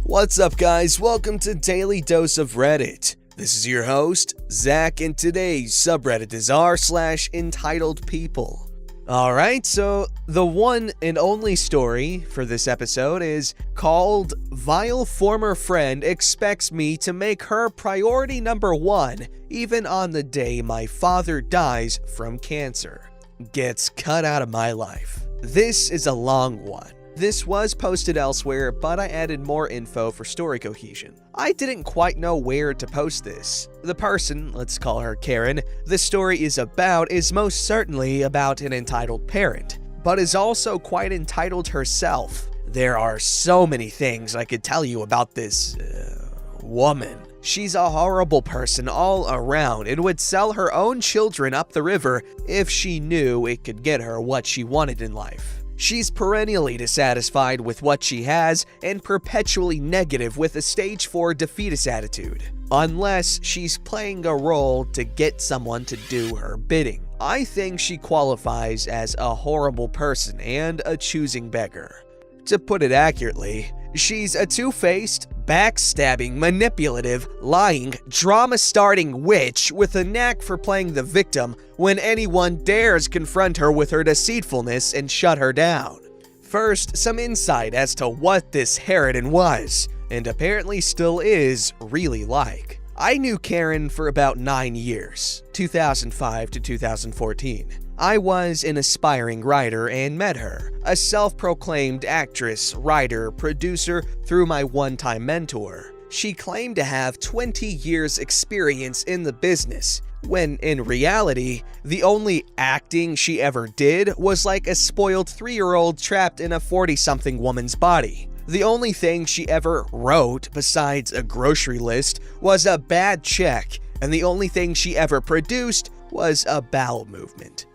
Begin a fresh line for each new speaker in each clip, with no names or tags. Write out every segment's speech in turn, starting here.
What's up, guys? Welcome to Daily Dose of Reddit. This is your host, Zach, and today's subreddit is r/EntitledPeople. Alright, so the one and only story for this episode is called Vile Former Friend Expects Me to Make Her Priority Number 1 Even on the Day My Father Dies from Cancer. Gets cut out of my life. This is a long one. This was posted elsewhere, but I added more info for story cohesion. I didn't quite know where to post this. The person, let's call her Karen, the story is about is most certainly about an entitled parent, but is also quite entitled herself. There are so many things I could tell you about this woman. She's a horrible person all around and would sell her own children up the river if she knew it could get her what she wanted in life. She's perennially dissatisfied with what she has and perpetually negative with a stage 4 defeatist attitude, unless she's playing a role to get someone to do her bidding. I think she qualifies as a horrible person and a choosing beggar. To put it accurately, she's a two-faced, backstabbing, manipulative, lying, drama-starting witch with a knack for playing the victim when anyone dares confront her with her deceitfulness and shut her down. First, some insight as to what this harridan was, and apparently still is, really like. I knew Karen for about 9 years, 2005 to 2014. I was an aspiring writer and met her, a self-proclaimed actress, writer, producer, through my one-time mentor. She claimed to have 20 years experience in the business, when in reality, the only acting she ever did was like a spoiled 3-year-old trapped in a 40-something woman's body. The only thing she ever wrote, besides a grocery list, was a bad check, and the only thing she ever produced was a bowel movement.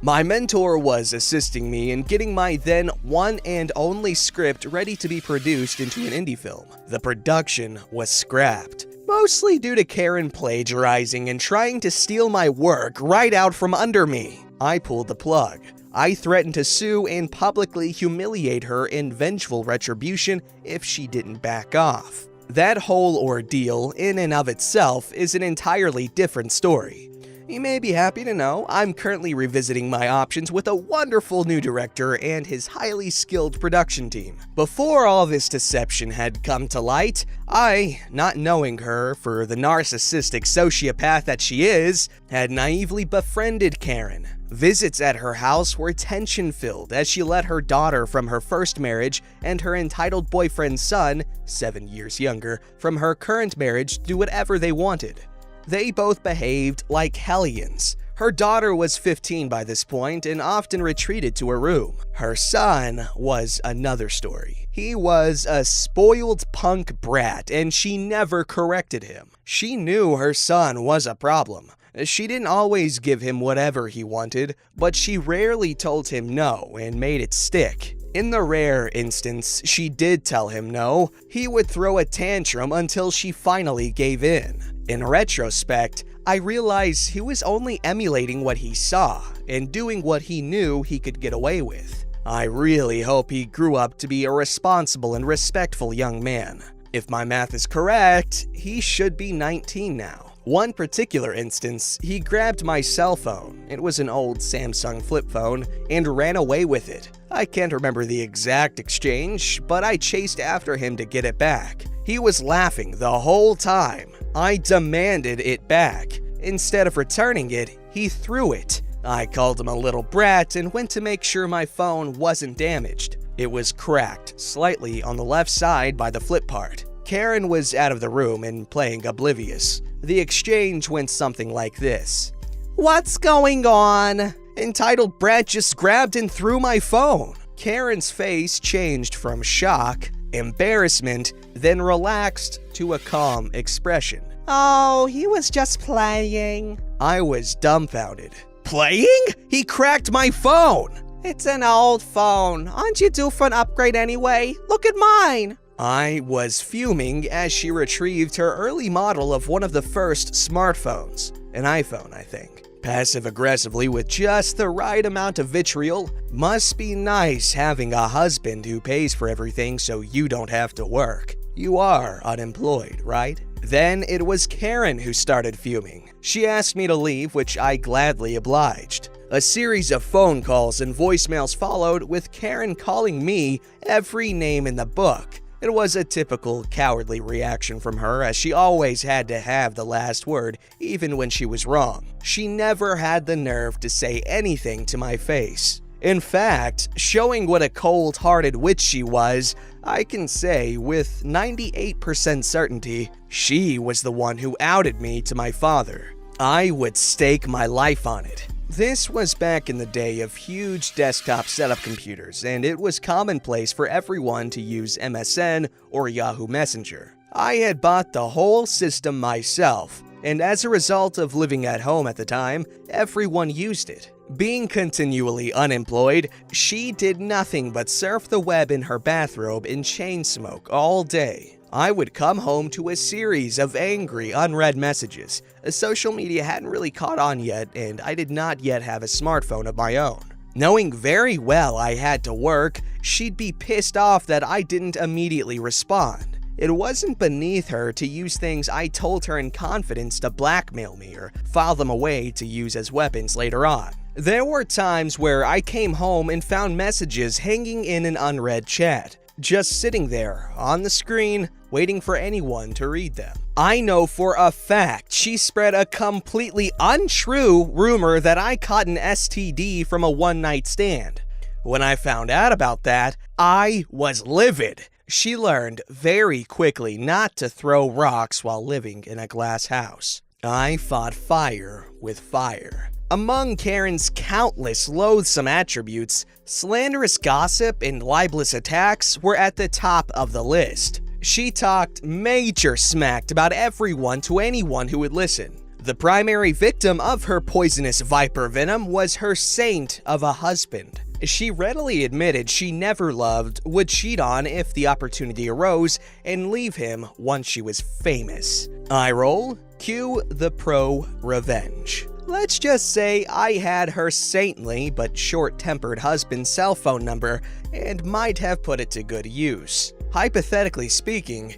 My mentor was assisting me in getting my then one and only script ready to be produced into an indie film. The production was scrapped, mostly due to Karen plagiarizing and trying to steal my work right out from under me. I pulled the plug. I threatened to sue and publicly humiliate her in vengeful retribution if she didn't back off. That whole ordeal, in and of itself, is an entirely different story. You may be happy to know I'm currently revisiting my options with a wonderful new director and his highly skilled production team. Before all this deception had come to light, I, not knowing her for the narcissistic sociopath that she is, had naively befriended Karen. Visits at her house were tension-filled as she let her daughter from her first marriage and her entitled boyfriend's son, 7 years younger, from her current marriage do whatever they wanted. They both behaved like hellions. Her daughter was 15 by this point and often retreated to her room. Her son was another story. He was a spoiled punk brat and she never corrected him. She knew her son was a problem. She didn't always give him whatever he wanted, but she rarely told him no and made it stick. In the rare instance she did tell him no, he would throw a tantrum until she finally gave in. In retrospect, I realized he was only emulating what he saw and doing what he knew he could get away with. I really hope he grew up to be a responsible and respectful young man. If my math is correct, he should be 19 now. One particular instance, he grabbed my cell phone, it was an old Samsung flip phone, and ran away with it. I can't remember the exact exchange, but I chased after him to get it back. He was laughing the whole time. I demanded it back. Instead of returning it, he threw it. I called him a little brat and went to make sure my phone wasn't damaged. It was cracked, slightly on the left side by the flip part. Karen was out of the room and playing oblivious. The exchange went something like this. "What's going on? Entitled brat just grabbed and threw my phone." Karen's face changed from shock, embarrassment, then relaxed to a calm expression. "Oh, he was just playing." I was dumbfounded. Playing? He cracked my phone! "It's an old phone. Aren't you due for an upgrade anyway? Look at mine." I was fuming as she retrieved her early model of one of the first smartphones. An iPhone, I think. passive-aggressively with just the right amount of vitriol. Must be nice having a husband who pays for everything so you don't have to work. You are unemployed, right? Then it was Karen who started fuming. She asked me to leave, which I gladly obliged. A series of phone calls and voicemails followed, with Karen calling me every name in the book. It was a typical cowardly reaction from her, as she always had to have the last word, even when she was wrong. She never had the nerve to say anything to my face. In fact, showing what a cold-hearted witch she was, I can say with 98% certainty, she was the one who outed me to my father. I would stake my life on it. This was back in the day of huge desktop setup computers, and it was commonplace for everyone to use MSN or Yahoo Messenger. I had bought the whole system myself, and as a result of living at home at the time, everyone used it. Being continually unemployed, she did nothing but surf the web in her bathrobe and chain smoke all day. I would come home to a series of angry, unread messages. Social media hadn't really caught on yet, and I did not yet have a smartphone of my own. Knowing very well I had to work, she'd be pissed off that I didn't immediately respond. It wasn't beneath her to use things I told her in confidence to blackmail me or file them away to use as weapons later on. There were times where I came home and found messages hanging in an unread chat, just sitting there on the screen, waiting for anyone to read them. I know for a fact she spread a completely untrue rumor that I caught an STD from a one-night stand. When I found out about that, I was livid. She learned very quickly not to throw rocks while living in a glass house. I fought fire with fire. Among Karen's countless loathsome attributes, slanderous gossip and libelous attacks were at the top of the list. She talked major smack about everyone to anyone who would listen. The primary victim of her poisonous viper venom was her saint of a husband. She readily admitted she never loved, would cheat on if the opportunity arose, and leave him once she was famous. Eye roll, cue the pro revenge. Let's just say I had her saintly but short-tempered husband's cell phone number and might have put it to good use. Hypothetically speaking,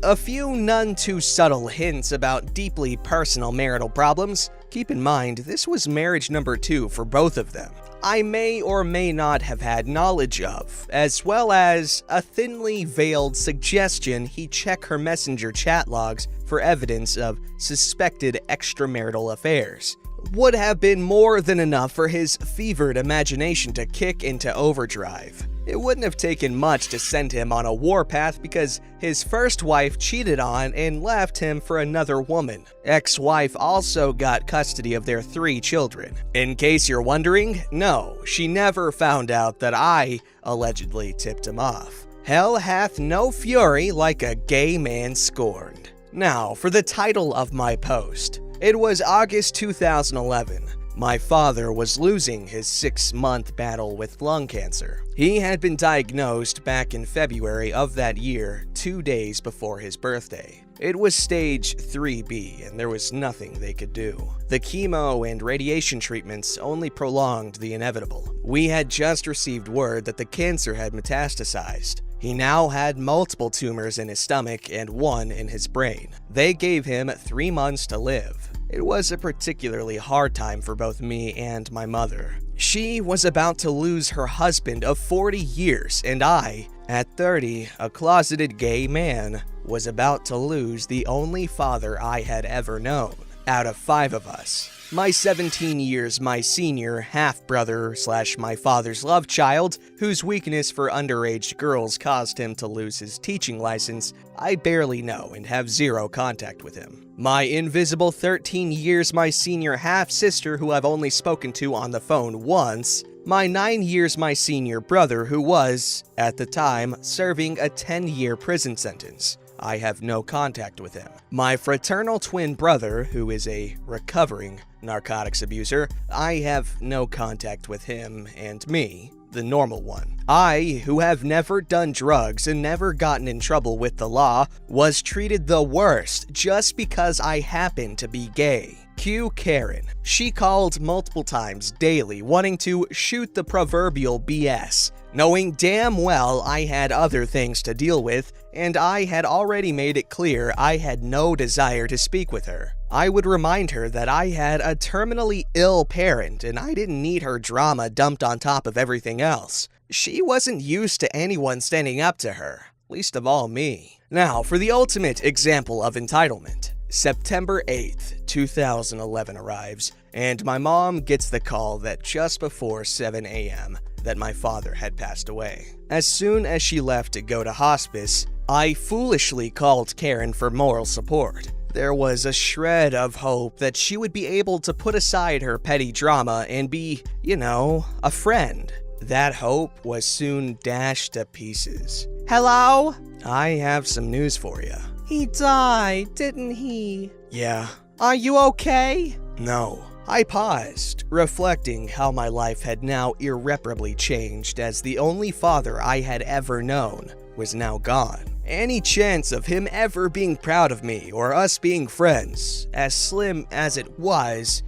a few none too subtle hints about deeply personal marital problems. Keep in mind, this was marriage number 2 for both of them. I may or may not have had knowledge of, as well as a thinly veiled suggestion he check her messenger chat logs for evidence of suspected extramarital affairs. Would have been more than enough for his fevered imagination to kick into overdrive. It wouldn't have taken much to send him on a warpath because his first wife cheated on and left him for another woman. Ex-wife also got custody of their 3 children. In case you're wondering, no, she never found out that I allegedly tipped him off. Hell hath no fury like a gay man scorned. Now, for the title of my post. It was August 2011. My father was losing his 6-month battle with lung cancer. He had been diagnosed back in February of that year, 2 days before his birthday. It was stage 3B, and there was nothing they could do. The chemo and radiation treatments only prolonged the inevitable. We had just received word that the cancer had metastasized. He now had multiple tumors in his stomach and 1 in his brain. They gave him 3 months to live. It was a particularly hard time for both me and my mother. She was about to lose her husband of 40 years, and I, at 30, a closeted gay man, was about to lose the only father I had ever known. Out of 5 of us. My 17 years my senior half-brother / my father's love child, whose weakness for underage girls caused him to lose his teaching license, I barely know and have 0 contact with him. My invisible 13 years my senior half-sister who I've only spoken to on the phone once, my 9 years my senior brother who was, at the time, serving a 10-year prison sentence. I have no contact with him. My fraternal twin brother, who is a recovering narcotics abuser, I have no contact with him, and me, the normal one. I, who have never done drugs and never gotten in trouble with the law, was treated the worst just because I happen to be gay. Cue Karen. She called multiple times daily, wanting to shoot the proverbial BS, knowing damn well I had other things to deal with, and I had already made it clear I had no desire to speak with her. I would remind her that I had a terminally ill parent and I didn't need her drama dumped on top of everything else. She wasn't used to anyone standing up to her, least of all me. Now, for the ultimate example of entitlement. September 8th, 2011 arrives, and my mom gets the call that just before 7 a.m. that my father had passed away. As soon as she left to go to hospice, I foolishly called Karen for moral support. There was a shred of hope that she would be able to put aside her petty drama and be, a friend. That hope was soon dashed to pieces. Hello? I have some news for you. He died, didn't he? Yeah. Are you okay? No. I paused, reflecting how my life had now irreparably changed as the only father I had ever known was now gone. Any chance of him ever being proud of me or us being friends, as slim as it was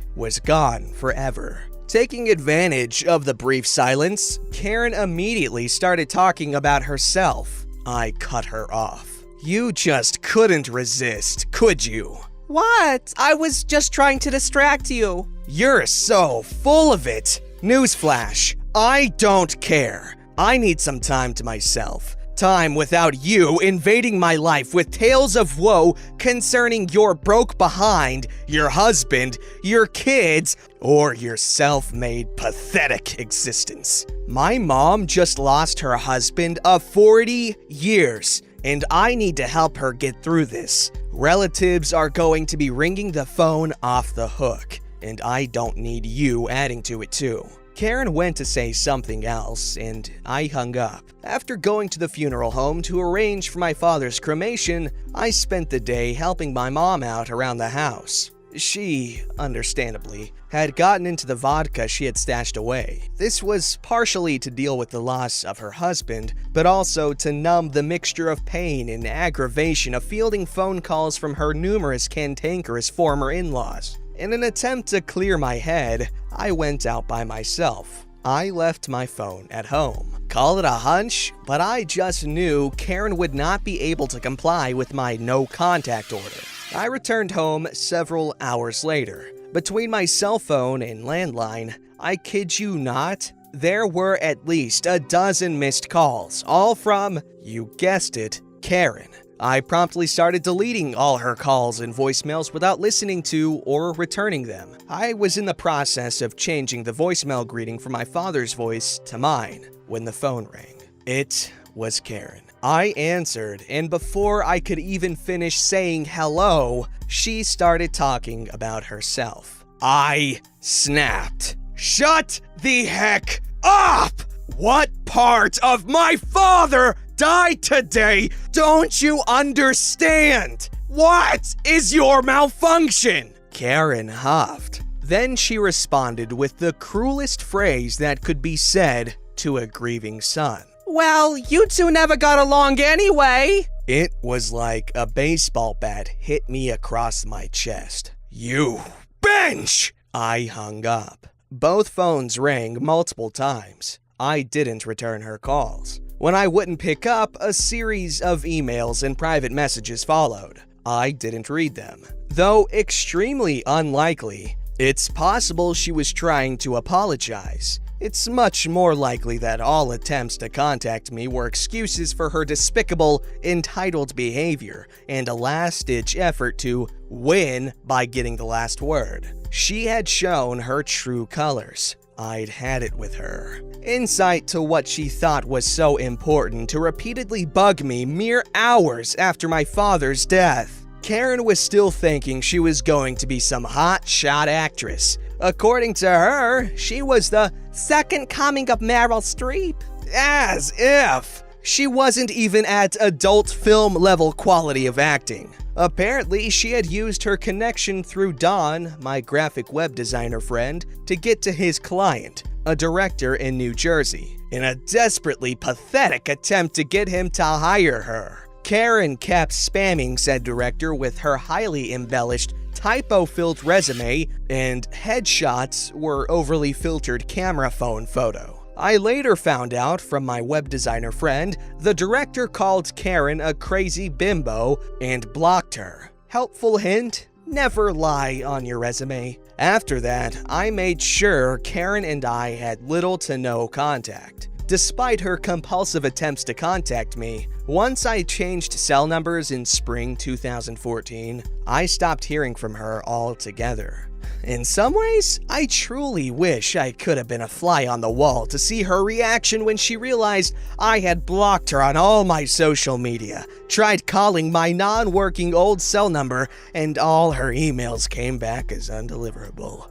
gone forever. Taking advantage of the brief silence, Karen immediately started talking about herself. I cut her off. You just couldn't resist, could you? What? I was just trying to distract you. You're so full of it. Newsflash, I don't care. I need some time to myself. Time without you invading my life with tales of woe concerning your broke behind, your husband, your kids, or your self-made pathetic existence. My mom just lost her husband of 40 years. And I need to help her get through this. Relatives are going to be ringing the phone off the hook, and I don't need you adding to it too. Karen went to say something else, and I hung up. After going to the funeral home to arrange for my father's cremation, I spent the day helping my mom out around the house. She, understandably, had gotten into the vodka she had stashed away. This was partially to deal with the loss of her husband, but also to numb the mixture of pain and aggravation of fielding phone calls from her numerous cantankerous former in-laws. In an attempt to clear my head, I went out by myself. I left my phone at home. Call it a hunch, but I just knew Karen would not be able to comply with my no-contact order. I returned home several hours later. Between my cell phone and landline, I kid you not, there were at least a dozen missed calls, all from, you guessed it, Karen. I promptly started deleting all her calls and voicemails without listening to or returning them. I was in the process of changing the voicemail greeting from my father's voice to mine when the phone rang. It was Karen. I answered, and before I could even finish saying hello, she started talking about herself. I snapped. Shut the heck up! What part of my father died today? Don't you understand? What is your malfunction? Karen huffed. Then she responded with the cruelest phrase that could be said to a grieving son. Well, you two never got along anyway. It was like a baseball bat hit me across my chest. You bench! I hung up. Both phones rang multiple times. I didn't return her calls. When I wouldn't pick up, a series of emails and private messages followed. I didn't read them. Though extremely unlikely, it's possible she was trying to apologize. It's much more likely that all attempts to contact me were excuses for her despicable, entitled behavior and a last-ditch effort to win by getting the last word. She had shown her true colors. I'd had it with her. Insight to what she thought was so important to repeatedly bug me mere hours after my father's death. Karen was still thinking she was going to be some hot-shot actress. According to her, she was the second coming of Meryl Streep. As if! She wasn't even at adult film level quality of acting. Apparently, she had used her connection through Don, my graphic web designer friend, to get to his client, a director in New Jersey, in a desperately pathetic attempt to get him to hire her. Karen kept spamming said director with her highly embellished, typo-filled resume, and headshots were overly filtered camera phone photo. I later found out from my web designer friend the director called Karen a crazy bimbo and blocked her. Helpful hint? Never lie on your resume. After that, I made sure Karen and I had little to no contact. Despite her compulsive attempts to contact me, once I changed cell numbers in spring 2014, I stopped hearing from her altogether. In some ways, I truly wish I could have been a fly on the wall to see her reaction when she realized I had blocked her on all my social media, tried calling my non-working old cell number, and all her emails came back as undeliverable.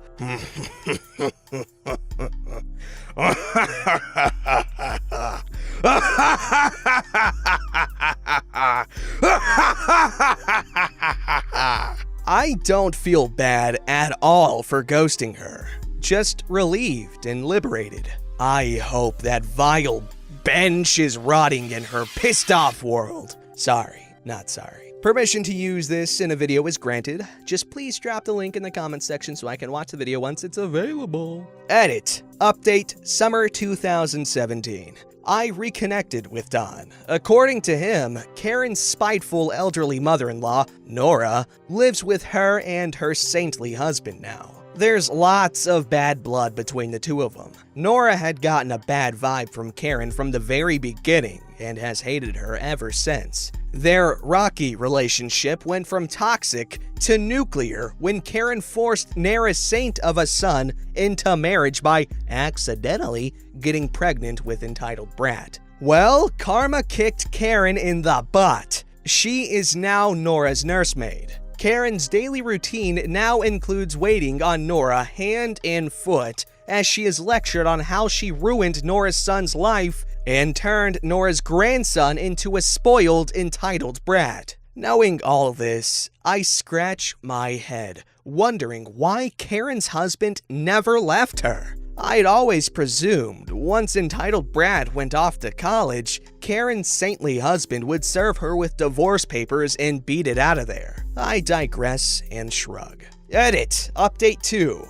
I don't feel bad at all for ghosting her, just relieved and liberated. I hope that vile bench is rotting in her pissed off world. Sorry, not sorry. Permission to use this in a video is granted. Just please drop the link in the comments section so I can watch the video once it's available. Edit. Update Summer 2017. I reconnected with Don. According to him, Karen's spiteful elderly mother-in-law, Nora, lives with her and her saintly husband now. There's lots of bad blood between the two of them. Nora had gotten a bad vibe from Karen from the very beginning and has hated her ever since. Their rocky relationship went from toxic to nuclear when Karen forced Nora's saint of a son into marriage by accidentally getting pregnant with entitled brat. Well, karma kicked Karen in the butt. She is now Nora's nursemaid. Karen's daily routine now includes waiting on Nora hand and foot as she is lectured on how she ruined Nora's son's life and turned Nora's grandson into a spoiled, entitled brat. Knowing all this, I scratch my head, wondering why Karen's husband never left her. I'd always presumed once entitled brat went off to college, Karen's saintly husband would serve her with divorce papers and beat it out of there. I digress and shrug. Edit. Update 2.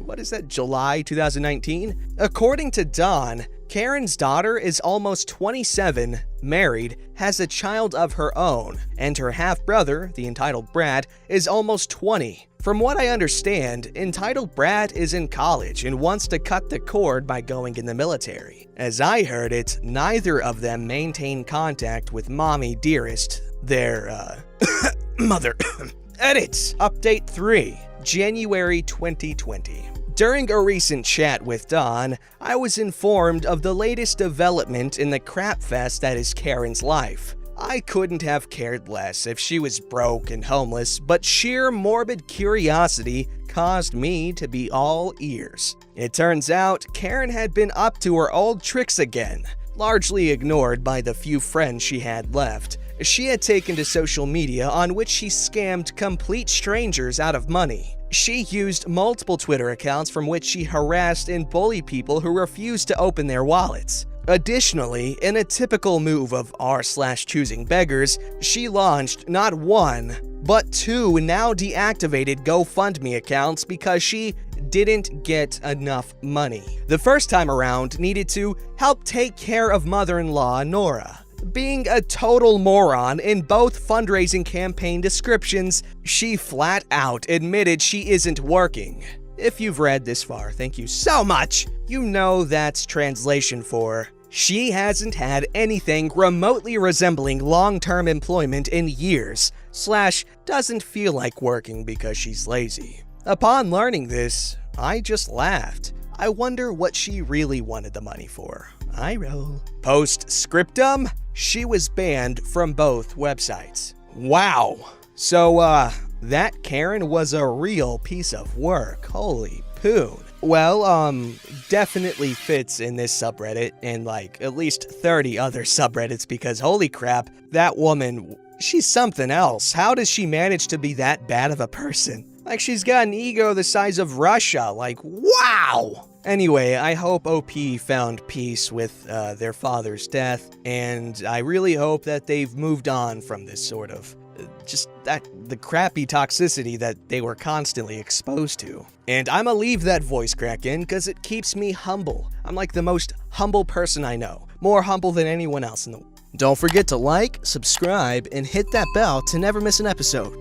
What is that, July 2019? According to Don, Karen's daughter is almost 27, married, has a child of her own, and her half-brother, the entitled brat, is almost 20. From what I understand, entitled brat is in college and wants to cut the cord by going in the military. As I heard it, neither of them maintain contact with mommy dearest, their, mother. Edits. Update 3. January 2020. During a recent chat with Don, I was informed of the latest development in the crapfest that is Karen's life. I couldn't have cared less if she was broke and homeless, but sheer morbid curiosity caused me to be all ears. It turns out Karen had been up to her old tricks again, largely ignored by the few friends she had left. She had taken to social media on which she scammed complete strangers out of money. She used multiple Twitter accounts from which she harassed and bullied people who refused to open their wallets. Additionally, in a typical move of r/choosing beggars, she launched not one, but 2 now deactivated GoFundMe accounts because she didn't get enough money. The first time around needed to help take care of mother-in-law Nora. Being a total moron in both fundraising campaign descriptions, she flat out admitted she isn't working. If you've read this far, thank you so much. You know that's translation for, she hasn't had anything remotely resembling long-term employment in years, / doesn't feel like working because she's lazy. Upon learning this, I just laughed. I wonder what she really wanted the money for. I roll. Post-scriptum, she was banned from both websites. Wow. So, that Karen was a real piece of work. Holy poon. Well, definitely fits in this subreddit and like at least 30 other subreddits because holy crap, that woman, she's something else. How does she manage to be that bad of a person? Like she's got an ego the size of Russia. Like, wow. Anyway, I hope OP found peace with their father's death, and I really hope that they've moved on from this sort of the crappy toxicity that they were constantly exposed to. And I'ma leave that voice crack in because it keeps me humble. I'm like the most humble person I know, more humble than anyone else in the world. Don't forget to like, subscribe, and hit that bell to never miss an episode.